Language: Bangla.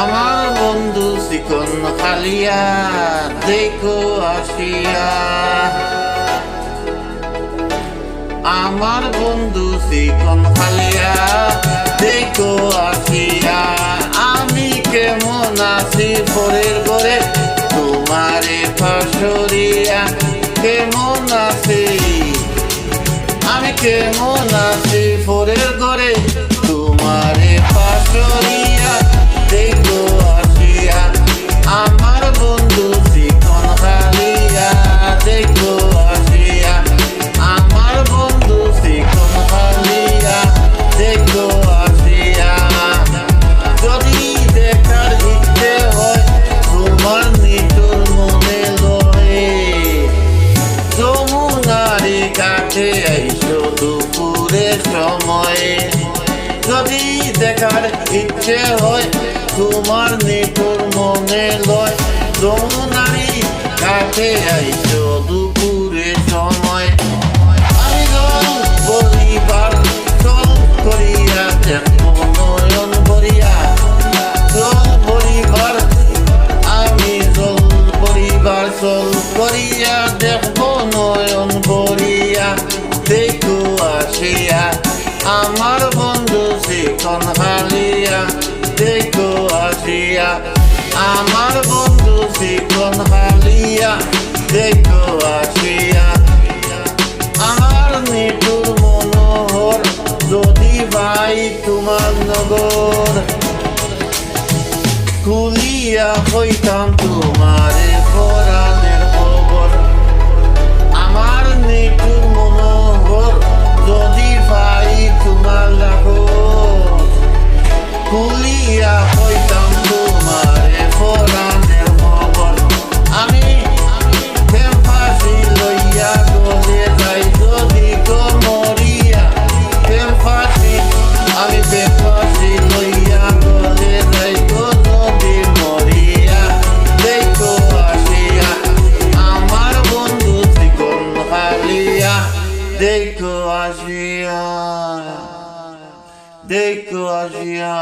আমার বন্ধু চিকন খালিয়া দেখো আসিয়া, আমার বন্ধু চিকন খালিয়া দেখো আসিয়া। আমি কেমন আছি পরের ঘরে তোমারে ফাঁসরিয়া, কেমন আছি আমি কেমন আছি পরের ঘরে তোমারে ফাঁসরিয়া দেখো আসিয়া। আমার বন্ধু চিকন খালিয়া দেখো আসিয়া, আমার বন্ধু চিকন খালিয়া দেখো আসিয়া। যদি দেখার ইচ্ছে হয় তোমার নিঠুর মনে লয়ে, যমুনারে কাছে আইসো দুপুরের সময়ে। যদি দেখার ইচ্ছে হয় তোমার নিঠুর মনে লয়, যমুনারি কাছে আইসো দুপুরের সময়। আমি জল বলিবার চল করিয়া দেখো নয়ন ভরিয়া, জল বলিবার আমি জল বলিবার চল করিয়া দেখো নয়ন ভরিয়া দেখো আসিয়া। আমার বন্ধু চিকন খালিয়া দেখো আসিয়া, আমার বন্ধু চিকন খালিয়া দেখো আসিয়া। আমার নিঠুর মনোহর যদি ভাই তোমার নগর, খুলিয়া হইতাম তোমারে পরাণের খবর। আমার নিঠুর মনোহর যদি ভাই তোমার লাগর, খুলিয়া হইতাম তোমারে পরাণের খবর। আমি প্রেম ফাঁসি লইয়া গলে যাই যদি গো মরিয়া, প্রেম ফাঁসি আমি প্রেম ফাঁসি লইয়া গলে যাই গো যদি মরিয়া দেখো আসিয়া। আমার বন্ধু চিকন খালিয়া দেখো আসিয়া, দেখো আসিয়া।